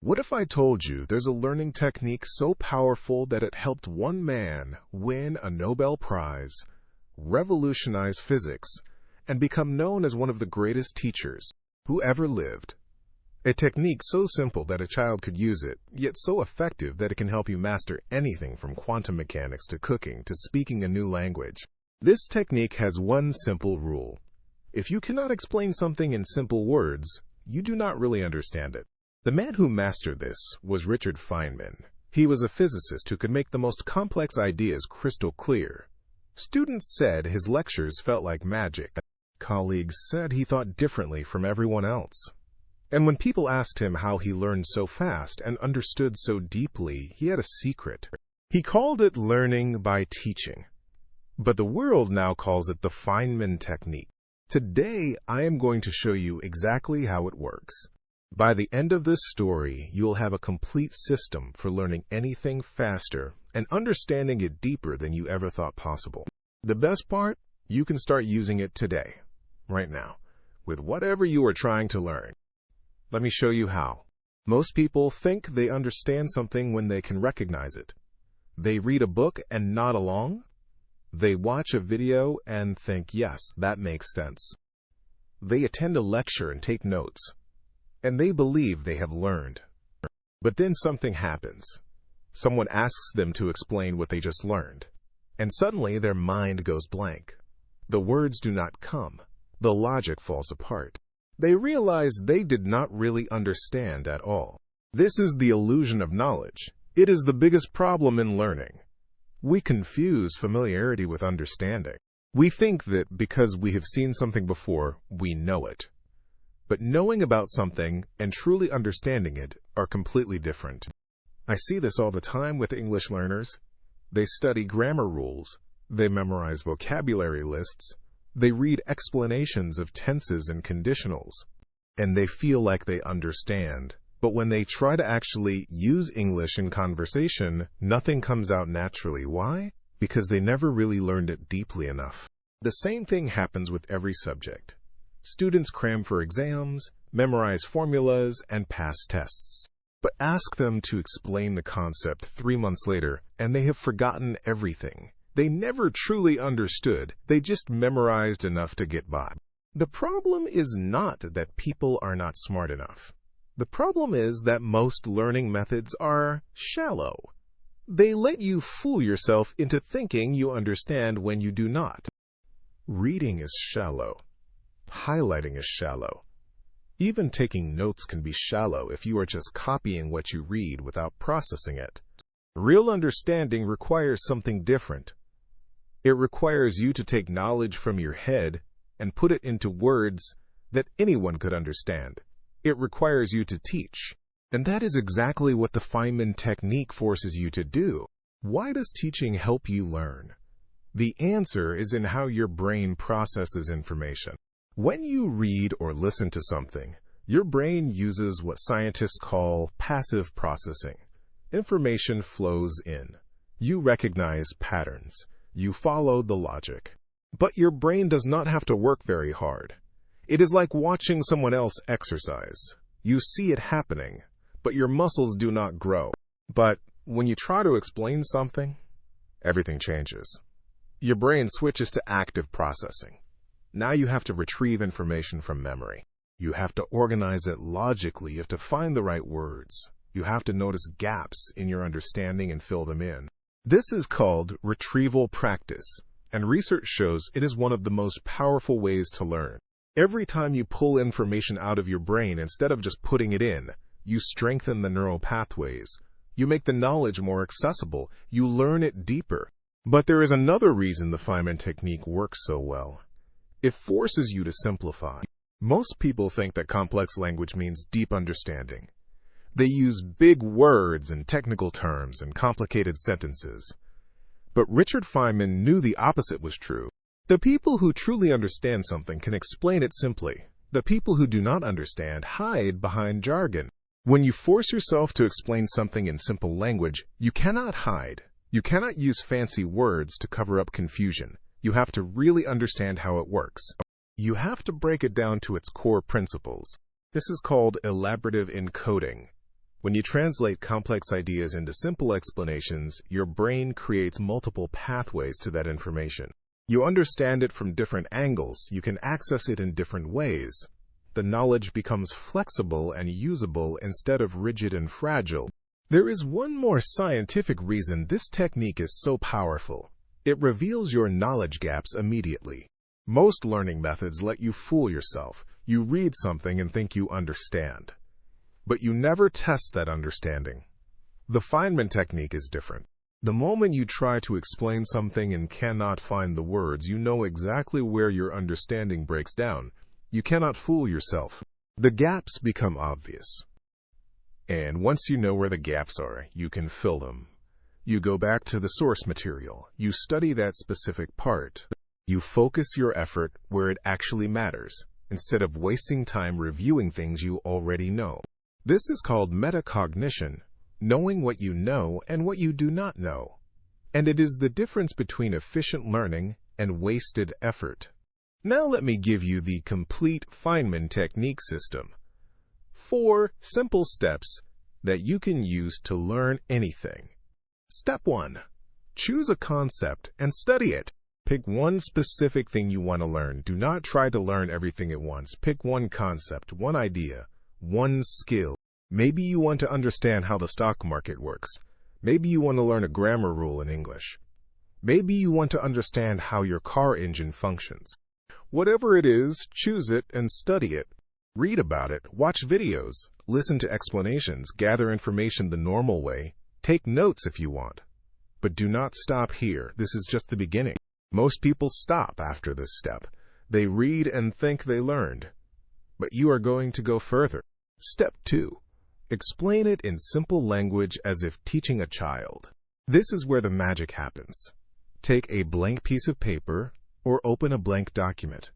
What if I told you there's a learning technique so powerful that it helped one man win a Nobel Prize, revolutionize physics, and become known as one of the greatest teachers who ever lived? A technique so simple that a child could use it, yet so effective that it can help you master anything from quantum mechanics to cooking to speaking a new language. This technique has one simple rule. If you cannot explain something in simple words, you do not really understand it. The man who mastered this was Richard Feynman. He was a physicist who could make the most complex ideas crystal clear. Students said his lectures felt like magic. Colleagues said he thought differently from everyone else. And when people asked him how he learned so fast and understood so deeply, he had a secret. He called it learning by teaching. But the world now calls it the Feynman Technique. Today, I am going to show you exactly how it works. By the end of this story, you will have a complete system for learning anything faster and understanding it deeper than you ever thought possible. The best part? You can start using it today, right now, with whatever you are trying to learn. Let me show you how. Most people think they understand something when they can recognize it. They read a book and nod along. They watch a video and think, yes, that makes sense. They attend a lecture and take notes. And they believe they have learned. But then something happens. Someone asks them to explain what they just learned. And suddenly their mind goes blank. The words do not come. The logic falls apart. They realize they did not really understand at all. This is the illusion of knowledge. It is the biggest problem in learning. We confuse familiarity with understanding. We think that because we have seen something before, we know it. But knowing about something and truly understanding it are completely different. I see this all the time with English learners. They study grammar rules. They memorize vocabulary lists. They read explanations of tenses and conditionals. And they feel like they understand. But when they try to actually use English in conversation, nothing comes out naturally. Why? Because they never really learned it deeply enough. The same thing happens with every subject. Students cram for exams, memorize formulas, and pass tests. But ask them to explain the concept 3 months later, and they have forgotten everything. They never truly understood. They just memorized enough to get by. The problem is not that people are not smart enough. The problem is that most learning methods are shallow. They let you fool yourself into thinking you understand when you do not. Reading is shallow. Highlighting is shallow. Even taking notes can be shallow if you are just copying what you read without processing it. Real understanding requires something different. It requires you to take knowledge from your head and put it into words that anyone could understand. It requires you to teach. And that is exactly what the Feynman Technique forces you to do. Why does teaching help you learn? The answer is in how your brain processes information. When you read or listen to something, your brain uses what scientists call passive processing. Information flows in. You recognize patterns. You follow the logic. But your brain does not have to work very hard. It is like watching someone else exercise. You see it happening, but your muscles do not grow. But when you try to explain something, everything changes. Your brain switches to active processing. Now you have to retrieve information from memory. You have to organize it logically. You have to find the right words. You have to notice gaps in your understanding and fill them in. This is called retrieval practice, and research shows it is one of the most powerful ways to learn. Every time you pull information out of your brain instead of just putting it in, you strengthen the neural pathways. You make the knowledge more accessible. You learn it deeper. But there is another reason the Feynman Technique works so well. It forces you to simplify. Most people think that complex language means deep understanding. They use big words and technical terms and complicated sentences. But Richard Feynman knew the opposite was true. The people who truly understand something can explain it simply. The people who do not understand hide behind jargon. When you force yourself to explain something in simple language, you cannot hide. You cannot use fancy words to cover up confusion. You have to really understand how it works. You have to break it down to its core principles. This is called elaborative encoding. When you translate complex ideas into simple explanations, your brain creates multiple pathways to that information. You understand it from different angles. You can access it in different ways. The knowledge becomes flexible and usable instead of rigid and fragile. There is one more scientific reason this technique is so powerful. It reveals your knowledge gaps immediately. Most learning methods let you fool yourself. You read something and think you understand. But you never test that understanding. The Feynman technique is different. The moment you try to explain something and cannot find the words, you know exactly where your understanding breaks down. You cannot fool yourself. The gaps become obvious. And once you know where the gaps are, you can fill them. You go back to the source material. You study that specific part. You focus your effort where it actually matters, instead of wasting time reviewing things you already know. This is called metacognition, knowing what you know and what you do not know. And it is the difference between efficient learning and wasted effort. Now let me give you the complete Feynman technique system. 4 simple steps that you can use to learn anything. Step 1. Choose a concept and study it. Pick one specific thing you want to learn. Do not try to learn everything at once. Pick one concept, one idea, one skill. Maybe you want to understand how the stock market works. Maybe you want to learn a grammar rule in English. Maybe you want to understand how your car engine functions. Whatever it is, choose it and study it. Read about it, watch videos, listen to explanations, gather information the normal way, take notes if you want. But do not stop here. This is just the beginning. Most people stop after this step. They read and think they learned. But you are going to go further. Step 2. Explain it in simple language as if teaching a child. This is where the magic happens. Take a blank piece of paper or open a blank document.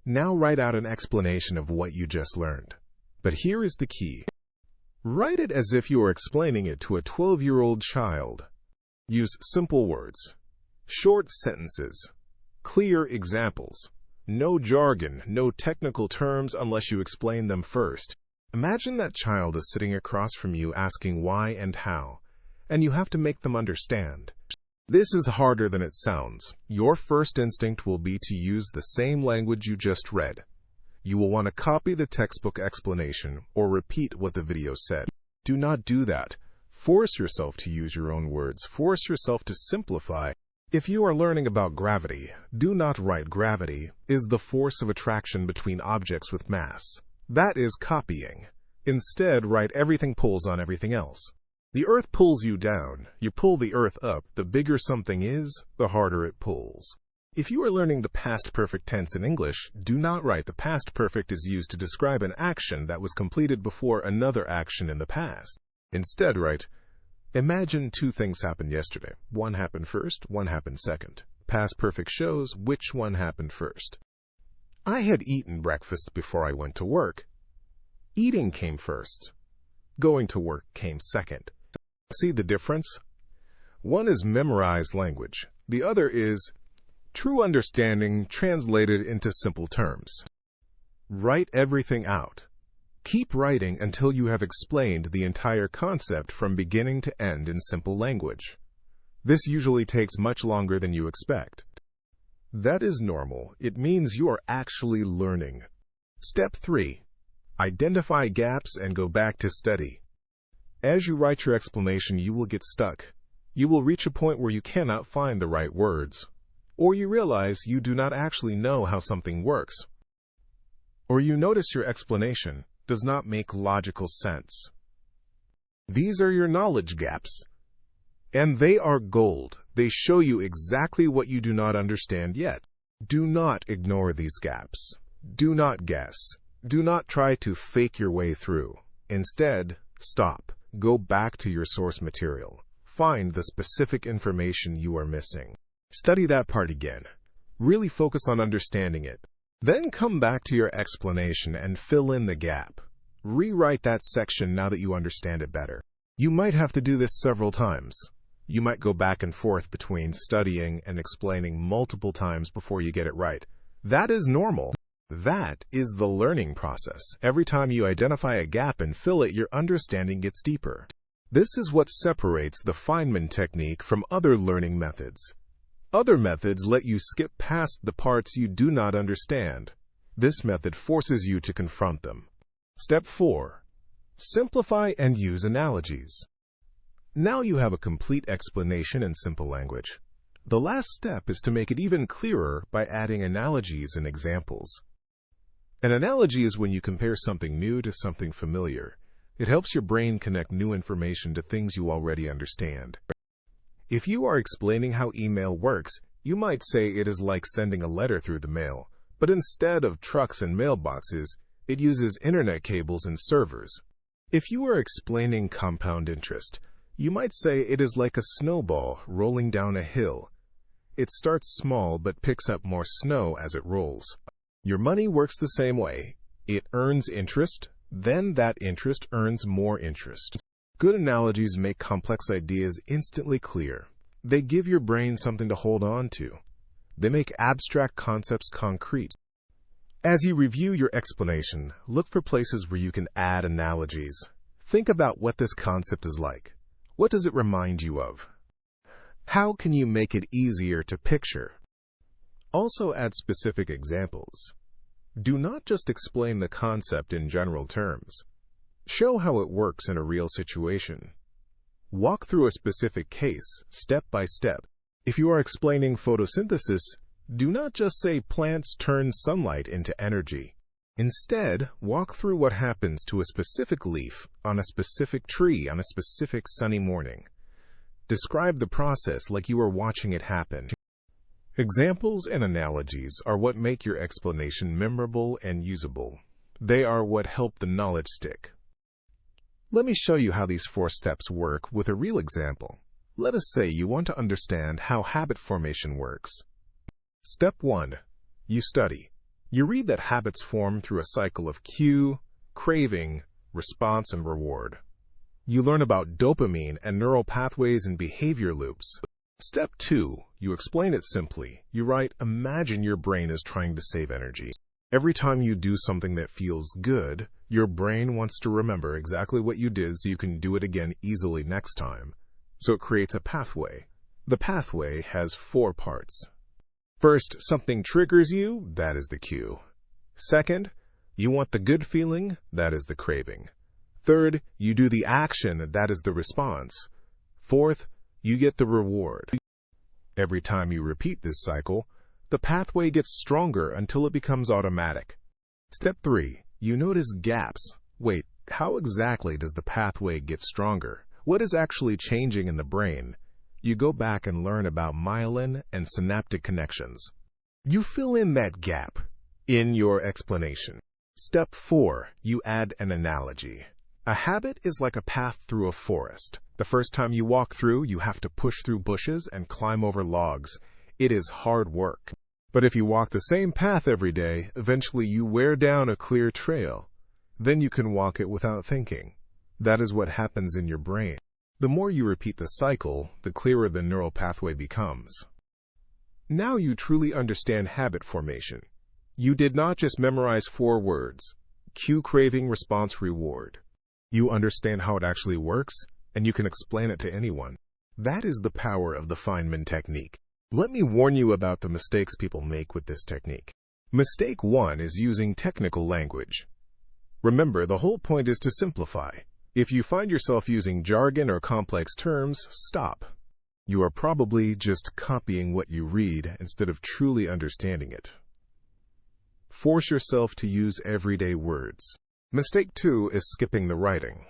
Now write out an explanation of what you just learned. But here is the key. Write it as if you are explaining it to a 12-year-old child. Use simple words, short sentences, clear examples. No jargon, no technical terms unless you explain them first. Imagine that child is sitting across from you asking why and how, and you have to make them understand. This is harder than it sounds. Your first instinct will be to use the same language you just read. You will want to copy the textbook explanation or repeat what the video said. Do not do that. Force yourself to use your own words. Force yourself to simplify. If you are learning about gravity, do not write gravity is the force of attraction between objects with mass. That is copying. Instead, write everything pulls on everything else. The earth pulls you down. You pull the earth up. The bigger something is, the harder it pulls. If you are learning the past perfect tense in English, do not write the past perfect is used to describe an action that was completed before another action in the past. Instead, write, imagine 2 things happened yesterday. One happened first, one happened second. Past perfect shows which one happened first. I had eaten breakfast before I went to work. Eating came first. Going to work came second. See the difference? One is memorized language. The other is true understanding translated into simple terms. Write everything out. Keep writing until you have explained the entire concept from beginning to end in simple language. This usually takes much longer than you expect. That is normal. It means you are actually learning. Step 3. Identify gaps and go back to study. As you write your explanation, you will get stuck. You will reach a point where you cannot find the right words, or you realize you do not actually know how something works, or you notice your explanation does not make logical sense. These are your knowledge gaps. And they are gold. They show you exactly what you do not understand yet. Do not ignore these gaps. Do not guess. Do not try to fake your way through. Instead, stop. Go back to your source material. Find the specific information you are missing. Study that part again. Really focus on understanding it. Then come back to your explanation and fill in the gap. Rewrite that section now that you understand it better. You might have to do this several times. You might go back and forth between studying and explaining multiple times before you get it right. That is normal. That is the learning process. Every time you identify a gap and fill it, your understanding gets deeper. This is what separates the Feynman technique from other learning methods. Other methods let you skip past the parts you do not understand. This method forces you to confront them. Step 4. Simplify and use analogies. Now you have a complete explanation in simple language. The last step is to make it even clearer by adding analogies and examples. An analogy is when you compare something new to something familiar. It helps your brain connect new information to things you already understand. If you are explaining how email works, you might say it is like sending a letter through the mail, but instead of trucks and mailboxes, it uses internet cables and servers. If you are explaining compound interest, you might say it is like a snowball rolling down a hill. It starts small but picks up more snow as it rolls. Your money works the same way. It earns interest, then that interest earns more interest. Good analogies make complex ideas instantly clear. They give your brain something to hold on to. They make abstract concepts concrete. As you review your explanation, look for places where you can add analogies. Think about what this concept is like. What does it remind you of? How can you make it easier to picture? Also add specific examples. Do not just explain the concept in general terms. Show how it works in a real situation. Walk through a specific case, step by step. If you are explaining photosynthesis, do not just say plants turn sunlight into energy. Instead, walk through what happens to a specific leaf on a specific tree on a specific sunny morning. Describe the process like you are watching it happen. Examples and analogies are what make your explanation memorable and usable. They are what help the knowledge stick. Let me show you how these 4 steps work with a real example. Let us say you want to understand how habit formation works. Step 1. You study. You read that habits form through a cycle of cue, craving, response, and reward. You learn about dopamine and neural pathways and behavior loops. Step 2. You explain it simply. You write, imagine your brain is trying to save energy. Every time you do something that feels good, your brain wants to remember exactly what you did so you can do it again easily next time. So it creates a pathway. The pathway has 4 parts. First, something triggers you, that is the cue. Second, you want the good feeling, that is the craving. Third, you do the action, that is the response. Fourth, you get the reward. Every time you repeat this cycle, the pathway gets stronger until it becomes automatic. Step 3. You notice gaps. Wait, how exactly does the pathway get stronger? What is actually changing in the brain? You go back and learn about myelin and synaptic connections. You fill in that gap in your explanation. Step 4. You add an analogy. A habit is like a path through a forest. The first time you walk through, you have to push through bushes and climb over logs. It is hard work. But if you walk the same path every day, eventually you wear down a clear trail. Then you can walk it without thinking. That is what happens in your brain. The more you repeat the cycle, the clearer the neural pathway becomes. Now you truly understand habit formation. You did not just memorize 4 words: cue, craving, response, reward. You understand how it actually works, and you can explain it to anyone. That is the power of the Feynman technique. Let me warn you about the mistakes people make with this technique. Mistake 1 is using technical language. Remember, the whole point is to simplify. If you find yourself using jargon or complex terms, stop. You are probably just copying what you read instead of truly understanding it. Force yourself to use everyday words. Mistake 2 is skipping the writing.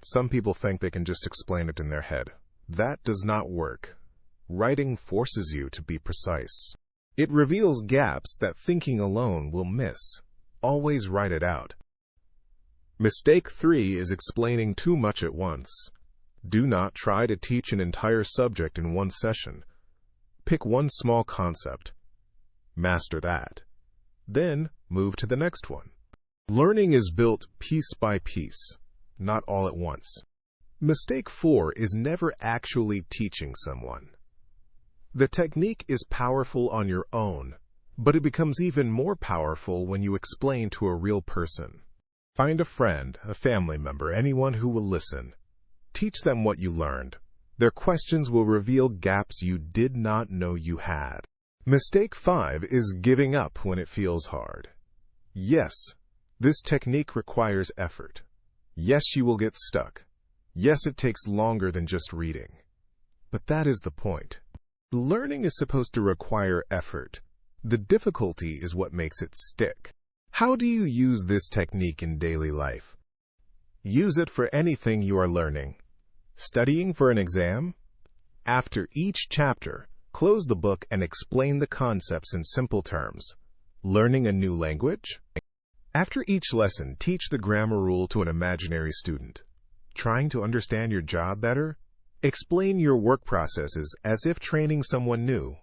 Some people think they can just explain it in their head. That does not work. Writing forces you to be precise. It reveals gaps that thinking alone will miss. Always write it out. Mistake 3 is explaining too much at once. Do not try to teach an entire subject in one session. Pick one small concept. Master that. Then move to the next one. Learning is built piece by piece, not all at once. Mistake 4 is never actually teaching someone. The technique is powerful on your own. But it becomes even more powerful when you explain to a real person. Find a friend, a family member, anyone who will listen. Teach them what you learned. Their questions will reveal gaps you did not know you had. Mistake 5 is giving up when it feels hard. Yes, this technique requires effort. Yes, you will get stuck. Yes, it takes longer than just reading. But that is the point. Learning is supposed to require effort. The difficulty is what makes it stick. How do you use this technique in daily life? Use it for anything you are learning. Studying for an exam? After each chapter, close the book and explain the concepts in simple terms. Learning a new language? After each lesson, teach the grammar rule to an imaginary student. Trying to understand your job better? Explain your work processes as if training someone new.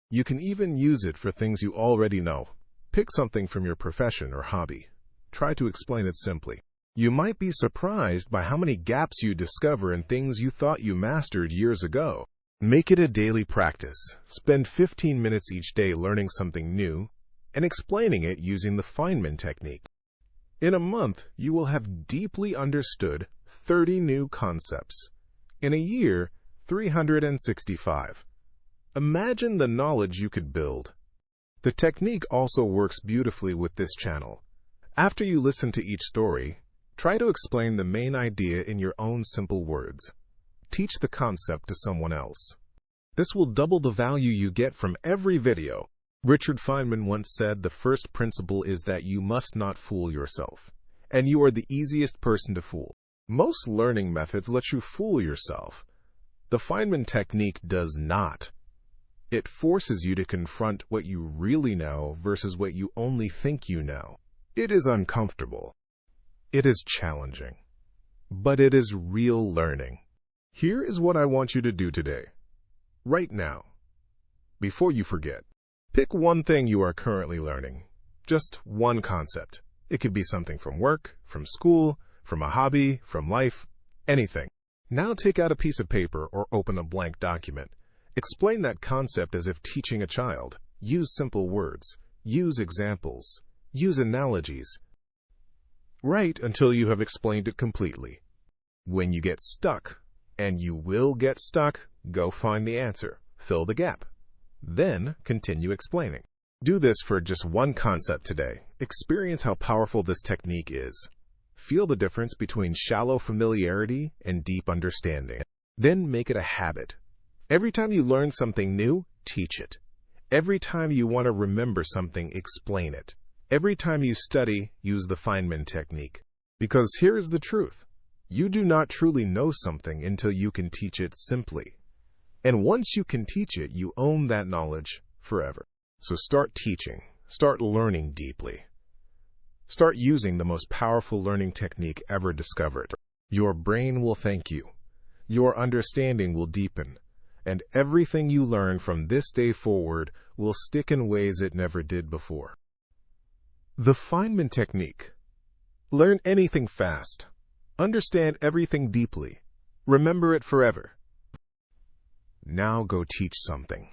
You can even use it for things you already know. Pick something from your profession or hobby. Try to explain it simply. You might be surprised by how many gaps you discover in things you thought you mastered years ago. Make it a daily practice. Spend 15 minutes each day learning something new and explaining it using the Feynman Technique. In a month, you will have deeply understood 30 new concepts. In a year, 365. Imagine the knowledge you could build. The technique also works beautifully with this channel. After you listen to each story, try to explain the main idea in your own simple words. Teach the concept to someone else. This will double the value you get from every video. Richard Feynman once said the first principle is that you must not fool yourself, and you are the easiest person to fool. Most learning methods let you fool yourself. The Feynman technique does not. It forces you to confront what you really know versus what you only think you know. It is uncomfortable. It is challenging. But it is real learning. Here is what I want you to do today. Right now. Before you forget. Pick one thing you are currently learning. Just one concept. It could be something from work, from school, from a hobby, from life, anything. Now take out a piece of paper or open a blank document. Explain that concept as if teaching a child. Use simple words. Use examples. Use analogies. Write until you have explained it completely. When you get stuck, and you will get stuck, go find the answer. Fill the gap. Then continue explaining. Do this for just one concept today. Experience how powerful this technique is. Feel the difference between shallow familiarity and deep understanding. Then make it a habit. Every time you learn something new, teach it. Every time you want to remember something, explain it. Every time you study, use the Feynman technique. Because here is the truth. You do not truly know something until you can teach it simply. And once you can teach it, you own that knowledge forever. So start teaching. Start learning deeply. Start using the most powerful learning technique ever discovered. Your brain will thank you. Your understanding will deepen. And everything you learn from this day forward will stick in ways it never did before. The Feynman Technique. Learn anything fast. Understand everything deeply. Remember it forever. Now go teach something.